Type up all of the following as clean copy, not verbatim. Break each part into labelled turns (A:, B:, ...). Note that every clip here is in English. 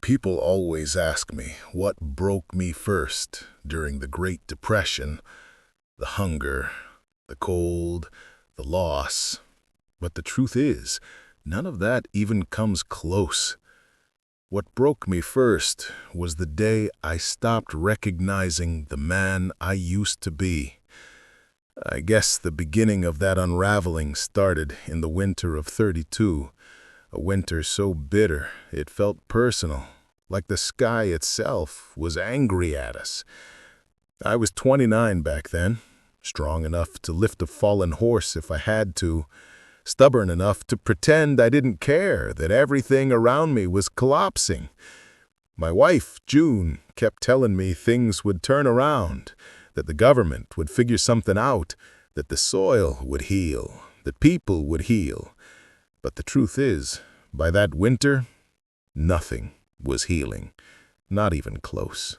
A: People always ask me what broke me first during the Great Depression, the hunger, the cold, the loss. But the truth is, none of that even comes close. What broke me first was the day I stopped recognizing the man I used to be. I guess the beginning of that unraveling started in the winter of '32, a winter so bitter it felt personal, like the sky itself was angry at us. I was 29 back then, strong enough to lift a fallen horse if I had to, stubborn enough to pretend I didn't care that everything around me was collapsing. My wife, June, kept telling me things would turn around, that the government would figure something out, that the soil would heal, that people would heal. But the truth is, by that winter, nothing was healing, not even close.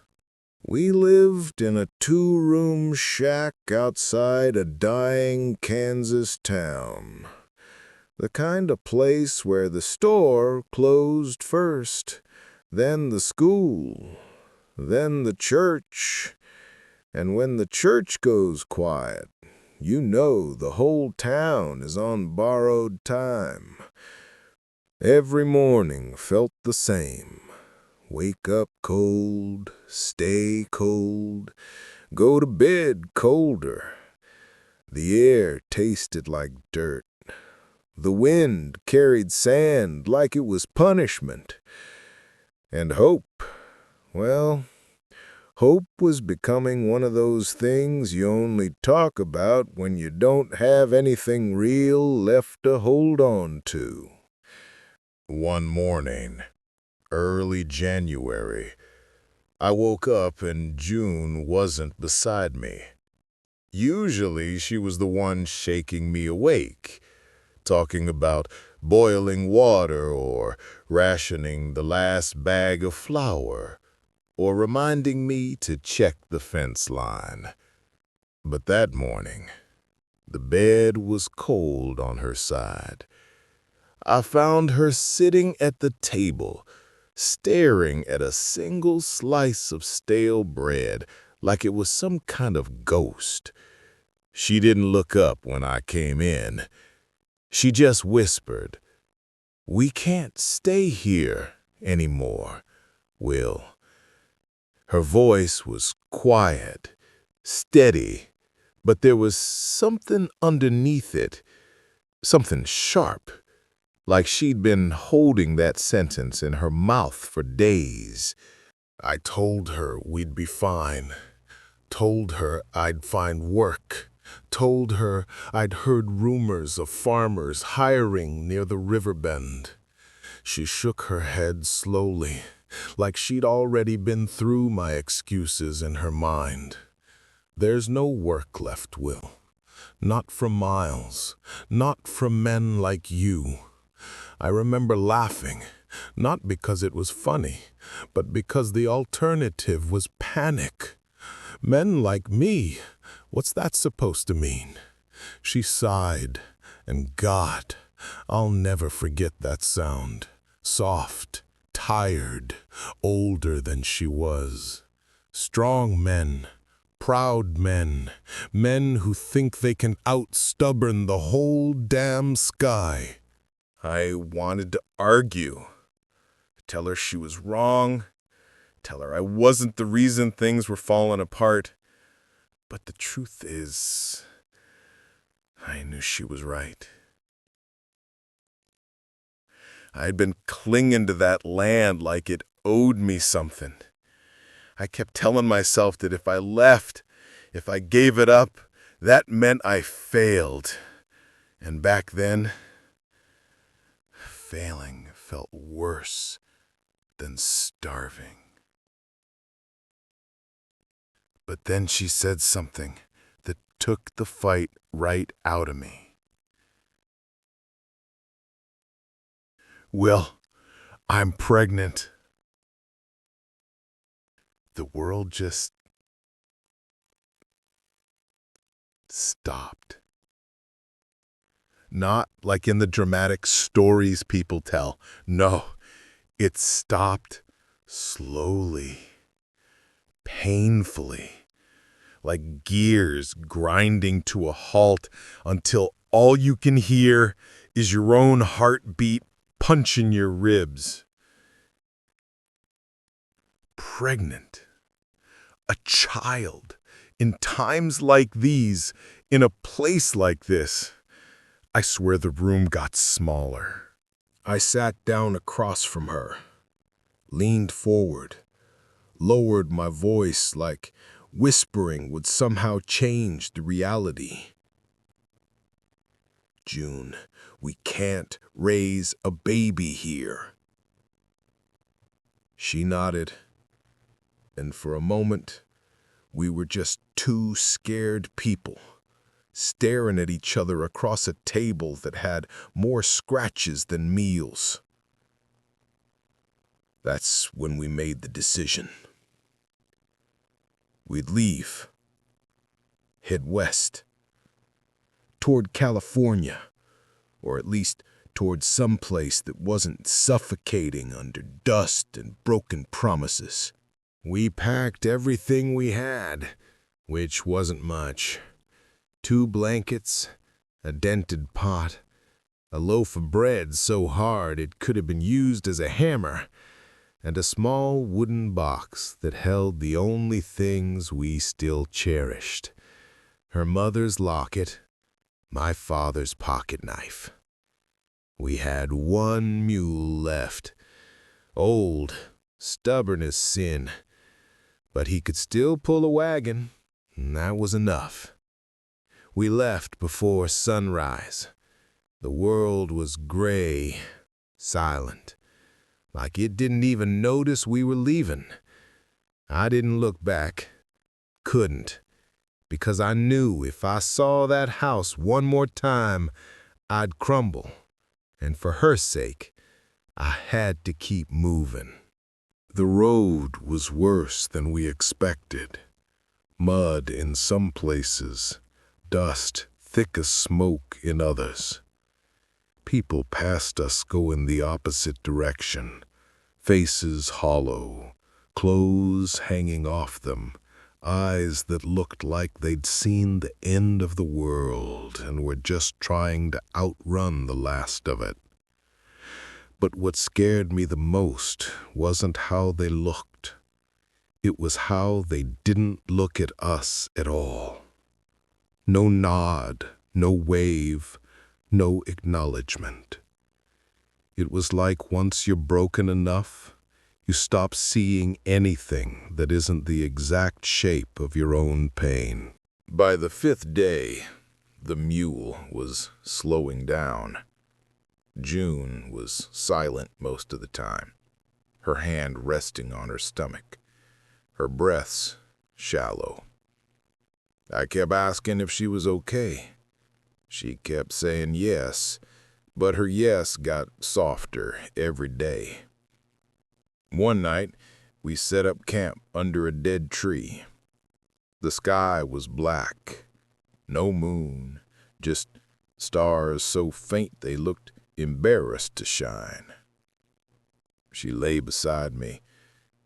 A: We lived in a two-room shack outside a dying Kansas town. The kind of place where the store closed first, then the school, then the church. And when the church goes quiet, you know the whole town is on borrowed time. Every morning felt the same. Wake up cold, stay cold, go to bed colder. The air tasted like dirt. The wind carried sand like it was punishment. And hope, well, hope was becoming one of those things you only talk about when you don't have anything real left to hold on to. One morning, early January, I woke up and June wasn't beside me. Usually she was the one shaking me awake, talking about boiling water or rationing the last bag of flour, or reminding me to check the fence line. But that morning, the bed was cold on her side. I found her sitting at the table, staring at a single slice of stale bread like it was some kind of ghost. She didn't look up when I came in. She just whispered, "We can't stay here anymore, Will." Her voice was quiet, steady, but there was something underneath it, something sharp, like she'd been holding that sentence in her mouth for days. I told her we'd be fine, told her I'd find work, told her I'd heard rumors of farmers hiring near the river bend. She shook her head slowly, like she'd already been through my excuses in her mind. "There's no work left, Will. Not from Miles, not from men like you." I remember laughing, not because it was funny, but because the alternative was panic. Men like me, what's that supposed to mean? She sighed, and God, I'll never forget that sound. Soft, tired, older than she was. Strong men, proud men, men who think they can out-stubborn the whole damn sky. I wanted to argue, tell her she was wrong, tell her I wasn't the reason things were falling apart. But the truth is, I knew she was right. I'd been clinging to that land like it owed me something. I kept telling myself that if I left, if I gave it up, that meant I failed. And back then, failing felt worse than starving. But then she said something that took the fight right out of me. "Will, I'm pregnant." The world just stopped. Not like in the dramatic stories people tell. No, it stopped Slowly, painfully, like gears grinding to a halt until all you can hear is your own heartbeat punching your ribs. Pregnant. A child. In times like these, in a place like this. I swear the room got smaller. I sat down across from her, leaned forward, lowered my voice like whispering would somehow change the reality. June, we can't raise a baby here. She nodded, and for a moment, we were just two scared people, staring at each other across a table that had more scratches than meals. That's when we made the decision. We'd leave, head west, toward California, or at least toward some place that wasn't suffocating under dust and broken promises. We packed everything we had, which wasn't much. 2 blankets, a dented pot, a loaf of bread so hard it could have been used as a hammer, and a small wooden box that held the only things we still cherished. Her mother's locket, my father's pocket knife. We had 1 mule left, old, stubborn as sin, but he could still pull a wagon, and that was enough. We left before sunrise. The world was gray, silent, like it didn't even notice we were leaving. I didn't look back, couldn't, because I knew if I saw that house one more time, I'd crumble, and for her sake, I had to keep moving. The road was worse than we expected. Mud in some places, dust thick as smoke in others. People passed us going the opposite direction, faces hollow, clothes hanging off them, eyes that looked like they'd seen the end of the world and were just trying to outrun the last of it. But what scared me the most wasn't how they looked. It was how they didn't look at us at all. No nod, no wave, no acknowledgement. It was like once you're broken enough, you stop seeing anything that isn't the exact shape of your own pain. By the 5th day, the mule was slowing down. June was silent most of the time, her hand resting on her stomach, her breaths shallow. I kept asking if she was okay. She kept saying yes, but her yes got softer every day. One night, we set up camp under a dead tree. The sky was black, no moon, just stars so faint they looked embarrassed to shine. She lay beside me,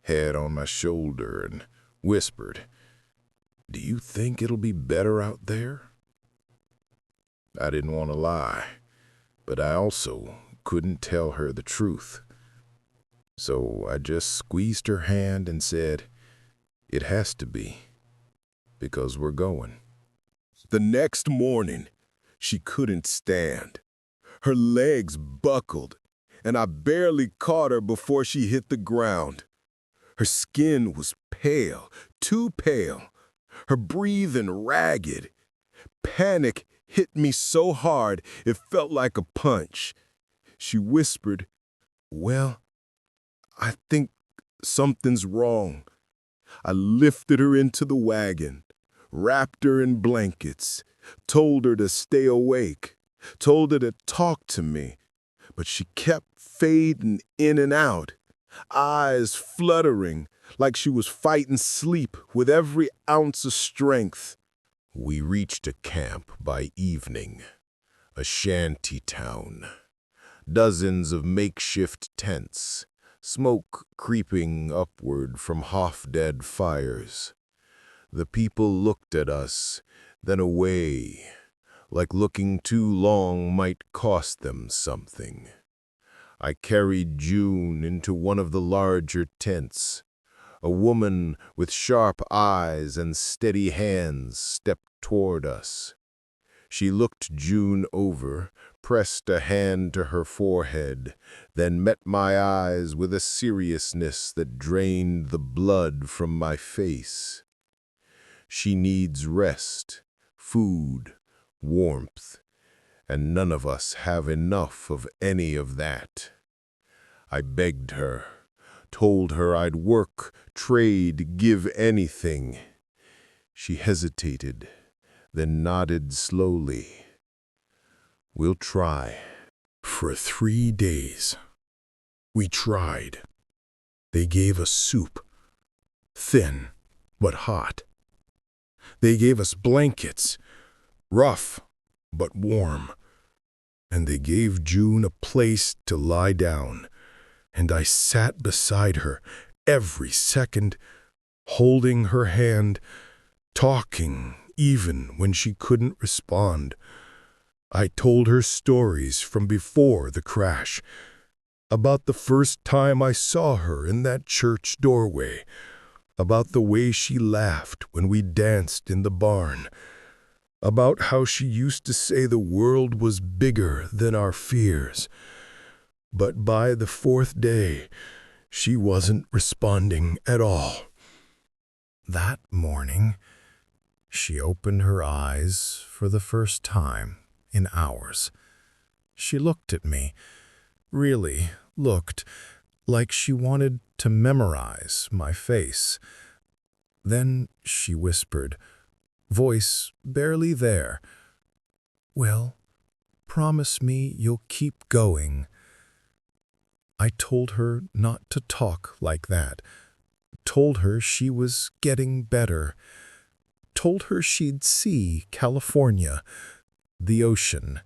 A: head on my shoulder, and whispered, "Do you think it'll be better out there?" I didn't want to lie, but I also couldn't tell her the truth. So I just squeezed her hand and said, "It has to be, because we're going." The next morning, she couldn't stand. Her legs buckled, and I barely caught her before she hit the ground. Her skin was pale, too pale, her breathing ragged. Panic hit me so hard it felt like a punch. She whispered, "Well, I think something's wrong." I lifted her into the wagon, wrapped her in blankets, told her to stay awake, told her to talk to me, but she kept fading in and out, eyes fluttering like she was fighting sleep with every ounce of strength. We reached a camp by evening, a shanty town. Dozens of makeshift tents,
B: smoke creeping upward from half-dead fires. The people looked at us, then away, like looking too long might cost them something. I carried June into one of the larger tents. A woman with sharp eyes and steady hands stepped toward us. She looked June over, pressed a hand to her forehead, then met my eyes with a seriousness that drained the blood from my face. She needs rest, food, warmth, and none of us have enough of any of that. I begged her, told her I'd work, trade, give anything. She hesitated, then nodded slowly. We'll try.
A: For 3 days, we tried. They gave us soup, thin but hot. They gave us blankets, rough but warm. And they gave June a place to lie down, and I sat beside her every second, holding her hand, talking even when she couldn't respond. I told her stories from before the crash, about the first time I saw her in that church doorway, about the way she laughed when we danced in the barn, about how she used to say the world was bigger than our fears. But by the 4th day, she wasn't responding at all. That morning, she opened her eyes for the first time in hours. She looked at me, really looked like she wanted to memorize my face. Then she whispered, voice barely there, "Well, promise me you'll keep going." I told her not to talk like that, told her she was getting better, told her she'd see California, the ocean,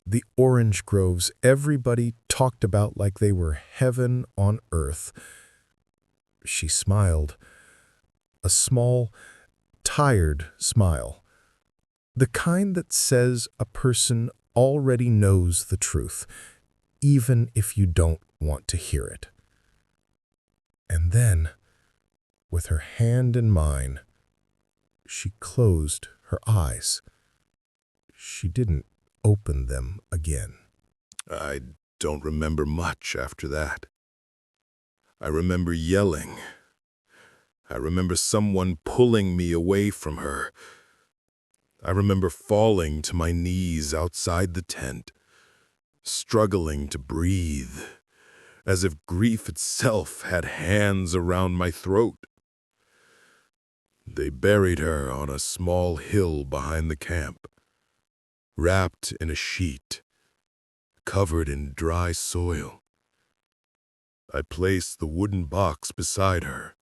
A: the orange groves everybody talked about like they were heaven on earth. She smiled, a small, tired smile, the kind that says a person already knows the truth, even if you don't want to hear it. And then, with her hand in mine, she closed her eyes. She didn't open them again. I don't remember much after that. I remember yelling. I remember someone pulling me away from her. I remember falling to my knees outside the tent, struggling to breathe, as if grief itself had hands around my throat. They buried her on a small hill behind the camp, wrapped in a sheet, covered in dry soil. I placed the wooden box beside her,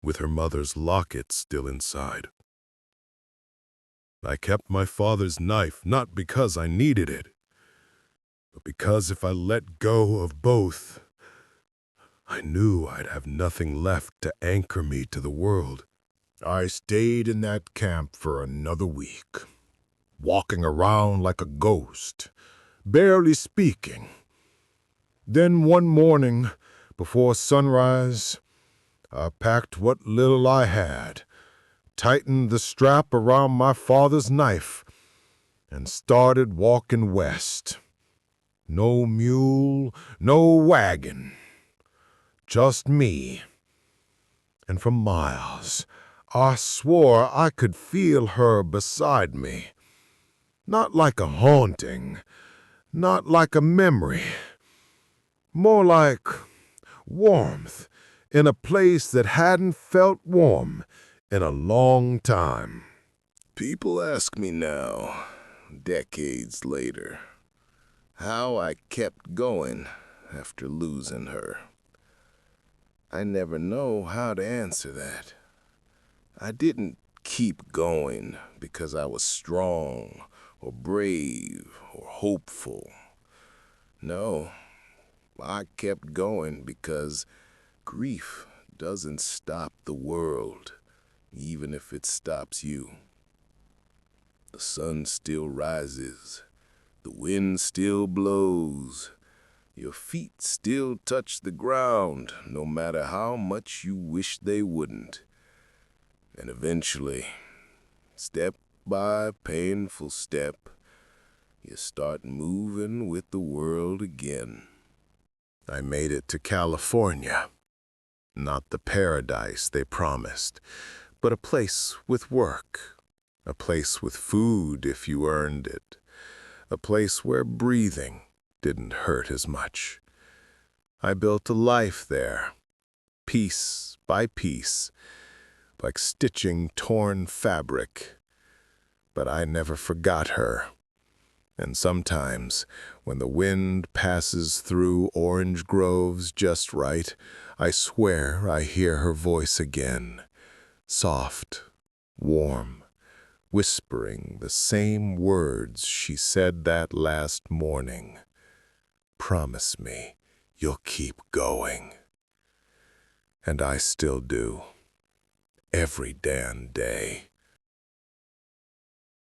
A: with her mother's locket still inside. I kept my father's knife not because I needed it, but because if I let go of both, I knew I'd have nothing left to anchor me to the world. I stayed in that camp for another week, walking around like a ghost, barely speaking. Then one morning, before sunrise, I packed what little I had, tightened the strap around my father's knife, and started walking west. No mule, no wagon, just me. And for miles, I swore I could feel her beside me. Not like a haunting, not like a memory, more like warmth in a place that hadn't felt warm in a long time. People ask me now, decades later, how I kept going after losing her. I never know how to answer that. I didn't keep going because I was strong or brave or hopeful. No,
B: I kept going because grief doesn't stop the world, even if it stops you. The sun still rises, the wind still blows, your feet still touch the ground, no matter how much you wish they wouldn't. And eventually, step by painful step, you start moving with the world again. I made it to California. Not the paradise they promised, but a place with work, a place with food if you earned it, a place where breathing didn't hurt as much. I built a life there, piece by piece, like stitching torn fabric. But I never forgot her. And sometimes, when the wind passes through orange groves just right, I swear I hear her voice again, soft, warm, whispering the same words she said that last morning. Promise me you'll keep going. And I still do, every damn day.